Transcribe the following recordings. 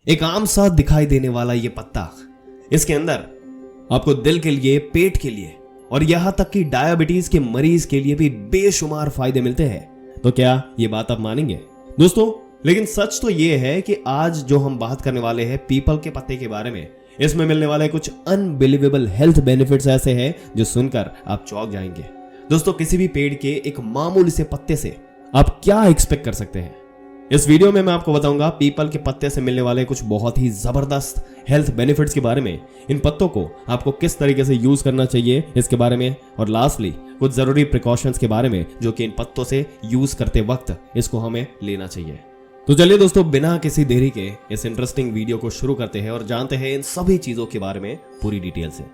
एक आम सा दिखाई देने वाला ये पत्ता, इसके अंदर आपको दिल के लिए, पेट के लिए और यहां तक कि डायबिटीज के मरीज के लिए भी बेशुमार फायदे मिलते हैं। तो क्या ये बात आप मानेंगे दोस्तों? लेकिन सच तो ये है कि आज जो हम बात करने वाले हैं पीपल के पत्ते के बारे में, इसमें मिलने वाले कुछ अनबिलीवेबल हेल्थ बेनिफिट्स ऐसे हैं जो सुनकर आप चौंक जाएंगे। दोस्तों, किसी भी पेड़ के एक मामूली से पत्ते से आप क्या एक्सपेक्ट कर सकते हैं? इस वीडियो में मैं आपको बताऊंगा पीपल के पत्ते से मिलने वाले कुछ बहुत ही जबरदस्त हेल्थ बेनिफिट्स के बारे में, इन पत्तों को आपको किस तरीके से यूज करना चाहिए इसके बारे में, और लास्टली कुछ जरूरी प्रिकॉशंस के बारे में जो कि इन पत्तों से यूज करते वक्त इसको हमें लेना चाहिए। तो चलिए दोस्तों, बिना किसी देरी के इस इंटरेस्टिंग वीडियो को शुरू करते हैं और जानते हैं इन सभी चीजों के बारे में पूरी डिटेल से।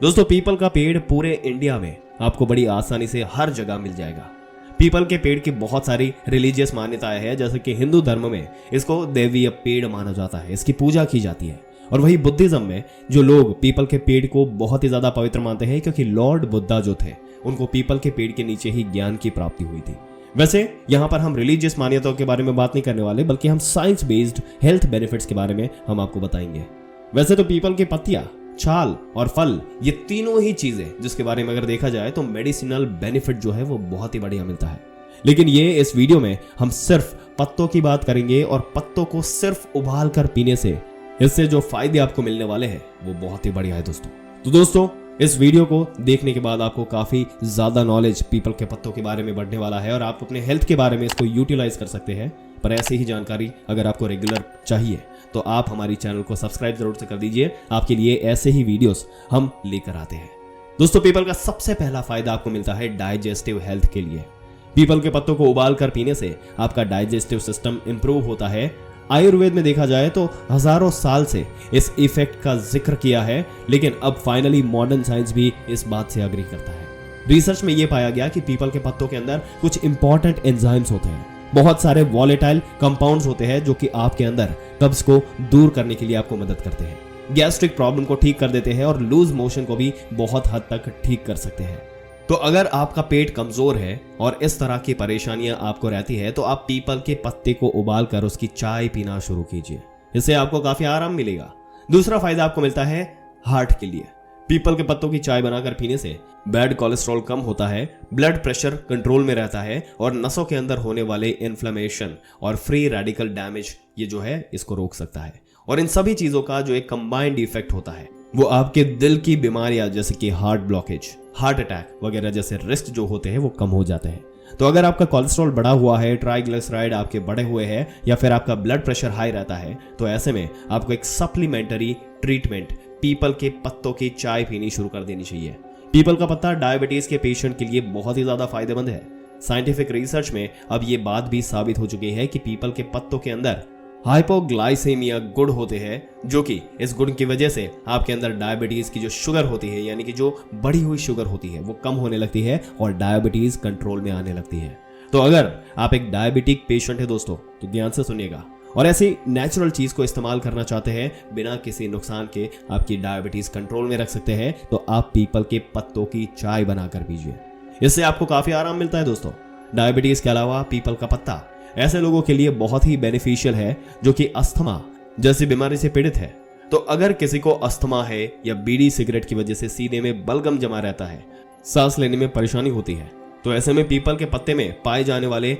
दोस्तों, पीपल का पेड़ पूरे इंडिया में आपको बड़ी आसानी से हर जगह मिल जाएगा। पीपल के पेड़ की बहुत सारी रिलीजियस मान्यताएं हैं, जैसे कि हिंदू धर्म में इसको देवीय पेड़ माना जाता है, इसकी पूजा की जाती है। और वही बुद्धिज्म में जो लोग पीपल के पेड़ को बहुत ही ज्यादा पवित्र मानते हैं, क्योंकि लॉर्ड बुद्धा जो थे उनको पीपल के पेड़ के नीचे ही ज्ञान की प्राप्ति हुई थी। वैसे यहाँ पर हम रिलीजियस मान्यताओं के बारे में बात नहीं करने वाले, बल्कि हम साइंस बेस्ड हेल्थ बेनिफिट्स के बारे में हम आपको बताएंगे। वैसे तो पीपल की पत्तियां, छाल और फल, ये तीनों ही चीजें जिसके बारे में अगर देखा जाए तो मेडिसिनल बेनिफिट जो है वो बहुत ही बढ़िया मिलता है। लेकिन ये इस वीडियो में हम सिर्फ पत्तों की बात करेंगे, और पत्तों को सिर्फ उबाल कर पीने से इससे जो फायदे आपको मिलने वाले हैं वो बहुत ही बढ़िया है दोस्तों। तो दोस्तों, इस वीडियो को देखने के बाद आपको काफी ज्यादा नॉलेज पीपल के पत्तों के बारे में बढ़ने वाला है, और आप अपने हेल्थ के बारे में इसको यूटिलाइज कर सकते हैं। पर ऐसी ही जानकारी अगर आपको रेगुलर चाहिए तो आप हमारी चैनल को सब्सक्राइब जरूर से कर दीजिए। आपके लिए ऐसे ही वीडियोस हम लेकर आते हैं। दोस्तों, पीपल का सबसे पहला फायदा आपको मिलता है डाइजेस्टिव हेल्थ के लिए। पीपल के पत्तों को उबाल कर पीने से आपका डाइजेस्टिव सिस्टम इंप्रूव होता है। आयुर्वेद में देखा जाए तो हजारों साल से इस इफेक्ट का जिक्र किया है, लेकिन अब फाइनली मॉडर्न साइंस भी इस बात से अग्री करता है। रिसर्च में यह पाया गया कि पीपल के पत्तों के अंदर कुछ इंपॉर्टेंट एंजाइम्स होते हैं, बहुत सारे वॉलेटाइल कंपाउंड्स होते हैं जो कि आपके अंदर कब्ज को दूर करने के लिए आपको मदद करते हैं, गैस्ट्रिक प्रॉब्लम को ठीक कर देते हैं और लूज मोशन को भी बहुत हद तक ठीक कर सकते हैं। तो अगर आपका पेट कमजोर है और इस तरह की परेशानियां आपको रहती है तो आप पीपल के पत्ते को उबाल कर उसकी चाय पीना शुरू कीजिए, इससे आपको काफी आराम मिलेगा। दूसरा फायदा आपको मिलता है हार्ट के लिए। पीपल के पत्तों की चाय बनाकर पीने से बैड कोलेस्ट्रॉल कम होता है, ब्लड प्रेशर कंट्रोल में रहता है, और नसों के अंदर होने वाले इन्फ्लेमेशन और फ्री रेडिकल डैमेज ये जो है इसको रोक सकता है। और इन सभी चीजों का जो एक कंबाइंड इफेक्ट होता है वो आपके दिल की बीमारियां जैसे कि हार्ट ब्लॉकेज, हार्ट अटैक वगैरह जैसे रिस्क जो होते हैं वो कम हो जाते हैं। तो अगर आपका कोलेस्ट्रॉल बढ़ा हुआ है, ट्राइग्लिसराइड आपके बढ़े हुए हैं, या फिर आपका ब्लड प्रेशर हाई रहता है, तो ऐसे में आपको एक सप्लीमेंटरी ट्रीटमेंट पीपल के पत्तों की चाय पीनी शुरू कर देनी चाहिए। पीपल का पत्ता डायबिटीज के पेशेंट के लिए बहुत ही ज्यादा फायदेमंद है। साइंटिफिक रिसर्च में अब ये बात भी साबित हो चुकी है कि पीपल के पत्तों के अंदर हाइपोग्लाइसेमिया गुण होते हैं, जो कि इस गुण की वजह से आपके अंदर डायबिटीज की जो शुगर होती है, यानी कि जो बढ़ी हुई शुगर होती है, वो कम होने लगती है और डायबिटीज कंट्रोल में आने लगती है। तो अगर आप एक डायबिटिक पेशेंट है दोस्तों, तो ध्यान से सुनिएगा और ऐसी नेचुरल चीज को इस्तेमाल करना चाहते हैं बिना किसी नुकसान के आपकी डायबिटीज कंट्रोल में रख सकते हैं, तो आप पीपल के पत्तों की चाय बनाकर पीजिए, इससे आपको काफी आराम मिलता है दोस्तों। डायबिटीज के अलावा पीपल का पत्ता ऐसे लोगों के लिए बहुत ही बेनिफिशियल है जो कि अस्थमा जैसी बीमारी से पीड़ित है। तो अगर किसी को अस्थमा है या बीड़ी सिगरेट की वजह से सीने में बलगम जमा रहता है, सांस लेने में परेशानी होती है, तो ऐसे में पीपल के पत्ते में पाए जाने वाले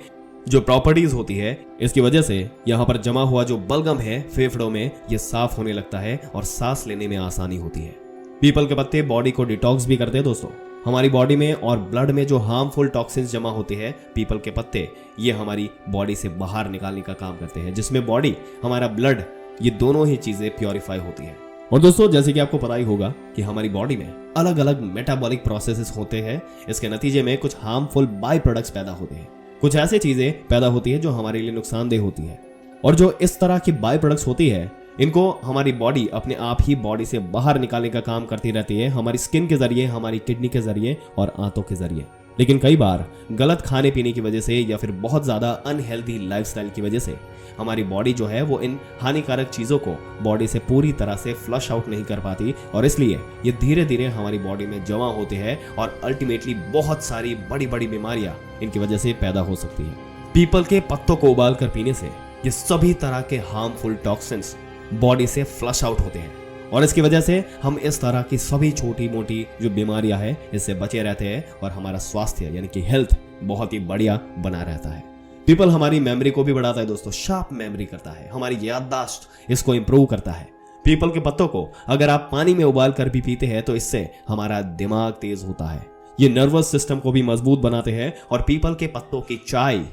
जो प्रॉपर्टीज होती है, इसकी वजह से यहाँ पर जमा हुआ जो बलगम है फेफड़ों में, ये साफ होने लगता है और सांस लेने में आसानी होती है। पीपल के पत्ते बॉडी को डिटॉक्स भी करते हैं दोस्तों। हमारी बॉडी में और ब्लड में जो हार्मफुल टॉक्सिन्स जमा होते हैं, पीपल के पत्ते ये हमारी बॉडी से बाहर निकालने का काम करते हैं, जिसमें बॉडी, हमारा ब्लड, ये दोनों ही चीजें प्योरीफाई होती है। और दोस्तों, जैसे कि आपको पता ही होगा कि हमारी बॉडी में अलग अलग मेटाबॉलिक प्रोसेसेस होते हैं। इसके नतीजे में कुछ हार्मफुल बाय प्रोडक्ट्स पैदा होते हैं, कुछ ऐसी चीजें पैदा होती है जो हमारे लिए नुकसानदेह होती है, और जो इस तरह की बाय प्रोडक्ट्स होती है इनको हमारी बॉडी अपने आप ही बॉडी से बाहर निकालने का काम करती रहती है, हमारी स्किन के जरिए, हमारी किडनी के जरिए और आंतों के जरिए। लेकिन कई बार गलत खाने पीने की वजह से या फिर बहुत ज्यादा अनहेल्दी लाइफस्टाइल की वजह से हमारी बॉडी जो है वो इन हानिकारक चीजों को बॉडी से पूरी तरह से फ्लश आउट नहीं कर पाती, और इसलिए ये धीरे धीरे हमारी बॉडी में जमा होते हैं और अल्टीमेटली बहुत सारी बड़ी बड़ी बीमारियां इनकी वजह से पैदा हो सकती है। पीपल के पत्तों को उबाल कर पीने से ये सभी तरह के हार्मफुल टॉक्सिन्स बॉडी से फ्लश आउट होते हैं और इसकी वजह से हम इस तरह की सभी छोटी मोटी जो बीमारियां हैं इससे बचे रहते हैं और हमारा स्वास्थ्य यानी कि हेल्थ बहुत ही बढ़िया बना रहता है। पीपल हमारी मेमोरी को भी बढ़ाता है दोस्तों, शार्प मेमोरी करता है, हमारी याददाश्त इसको इंप्रूव करता है। पीपल के पत्तों को अगर आप पानी में उबाल कर भी पीते हैं तो इससे हमारा दिमाग तेज होता है, ये नर्वस सिस्टम को भी मजबूत बनाते हैं और पीपल के पत्तों की चाय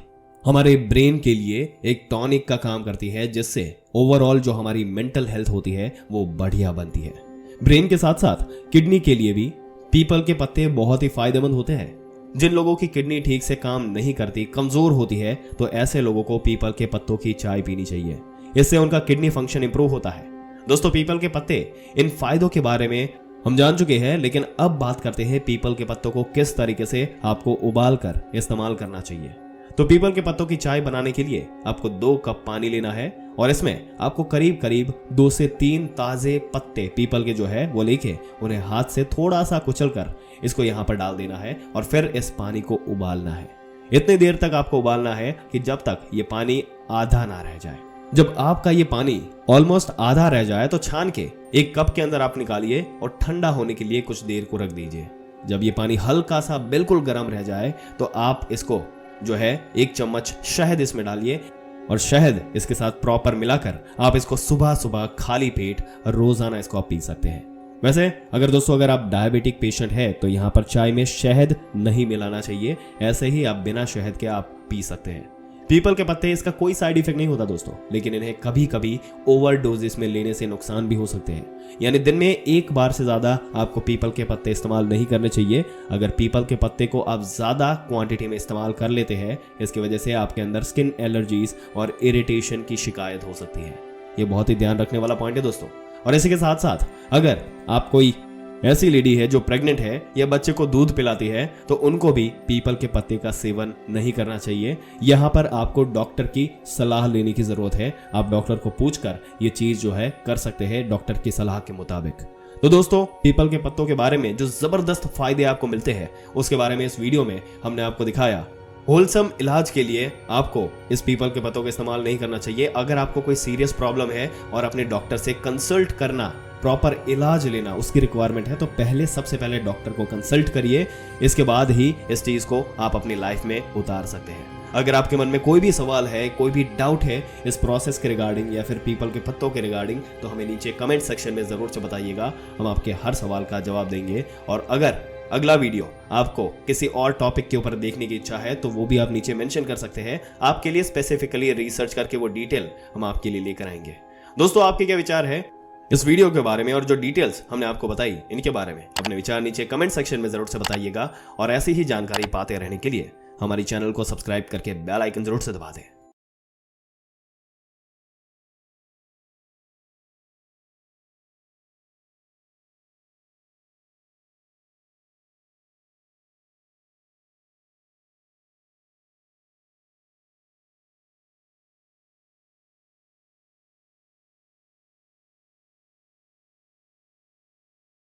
हमारे ब्रेन के लिए एक टॉनिक का काम करती है, जिससे ओवरऑल जो हमारी मेंटल हेल्थ होती है वो बढ़िया बनती है। ब्रेन के साथ साथ किडनी के लिए भी पीपल के पत्ते बहुत ही फायदेमंद होते हैं। जिन लोगों की किडनी ठीक से काम नहीं करती, कमजोर होती है, तो ऐसे लोगों को पीपल के पत्तों की चाय पीनी चाहिए, इससे उनका किडनी फंक्शन इंप्रूव होता है। दोस्तों, पीपल के पत्ते इन फायदों के बारे में हम जान चुके हैं, लेकिन अब बात करते हैं पीपल के पत्तों को किस तरीके से आपको उबाल कर इस्तेमाल करना चाहिए। तो पीपल के पत्तों की चाय बनाने के लिए आपको 2 कप पानी लेना है और इसमें आपको करीब करीब 2 से 3 ताजे पत्ते पीपल के जो है वो लेके उन्हें हाथ से थोड़ा सा कुचल कर इसको यहाँ पर डाल देना है और फिर इस पानी को उबालना है। इतनी देर तक आपको उबालना है कि जब तक ये पानी आधा ना रह जाए। जब आपका ये पानी ऑलमोस्ट आधा रह जाए तो छान के एक कप के अंदर आप निकालिए और ठंडा होने के लिए कुछ देर को रख दीजिए। जब ये पानी हल्का सा बिल्कुल गर्म रह जाए तो आप इसको जो है 1 चम्मच शहद इसमें डालिए और शहद इसके साथ प्रॉपर मिलाकर आप इसको सुबह सुबह खाली पेट रोजाना इसको आप पी सकते हैं। वैसे अगर आप डायबिटिक पेशेंट है तो यहाँ पर चाय में शहद नहीं मिलाना चाहिए, ऐसे ही आप बिना शहद के आप पी सकते हैं। पीपल के पत्ते इसका कोई साइड इफेक्ट नहीं होता दोस्तों, लेकिन इन्हें कभी कभी ओवर डोजेस में लेने से नुकसान भी हो सकते हैं। यानी दिन में 1 बार से ज्यादा आपको पीपल के पत्ते इस्तेमाल नहीं करने चाहिए। अगर पीपल के पत्ते को आप ज्यादा क्वांटिटी में इस्तेमाल कर लेते हैं, इसकी वजह से आपके अंदर स्किन एलर्जीज और इरिटेशन की शिकायत हो सकती है। ये बहुत ही ध्यान रखने वाला पॉइंट है दोस्तों। और इसी के साथ साथ अगर आप कोई ऐसी लेडी है जो प्रेग्नेंट है या बच्चे को दूध पिलाती है तो उनको भी पीपल के पत्ते का सेवन नहीं करना चाहिए। यहाँ पर आपको डॉक्टर की सलाह लेने की जरूरत है। आप डॉक्टर को पूछकर ये चीज जो है कर सकते हैं डॉक्टर की सलाह के मुताबिक। तो दोस्तों, पीपल के पत्तों के बारे में जो जबरदस्त फायदे आपको मिलते हैं उसके बारे में इस वीडियो में हमने आपको दिखाया। होलसम इलाज के लिए आपको इस पीपल के पत्तों का इस्तेमाल नहीं करना चाहिए। अगर आपको कोई सीरियस प्रॉब्लम है और अपने डॉक्टर से कंसल्ट करना, प्रॉपर इलाज लेना उसकी रिक्वायरमेंट है, तो सबसे पहले डॉक्टर को कंसल्ट करिए। इसके बाद ही इस चीज को आप अपनी लाइफ में उतार सकते हैं। अगर आपके मन में कोई भी सवाल है, कोई भी डाउट है इस प्रोसेस के रिगार्डिंग या फिर पीपल के पत्तों के रिगार्डिंग, तो हमें नीचे कमेंट सेक्शन में जरूर से बताइएगा। हम आपके हर सवाल का जवाब देंगे। और अगर अगला वीडियो आपको किसी और टॉपिक के ऊपर देखने की इच्छा है तो वो भी आप नीचे मेंशन कर सकते हैं। आपके लिए स्पेसिफिकली रिसर्च करके वो डिटेल हम आपके लिए लेकर आएंगे। दोस्तों, आपके क्या विचार है इस वीडियो के बारे में और जो डिटेल्स हमने आपको बताई इनके बारे में? अपने विचार नीचे कमेंट सेक्शन में जरूर से बताइएगा। और ऐसी ही जानकारी पाते रहने के लिए हमारी चैनल को सब्सक्राइब करके बेल आइकन जरूर से दबा दें।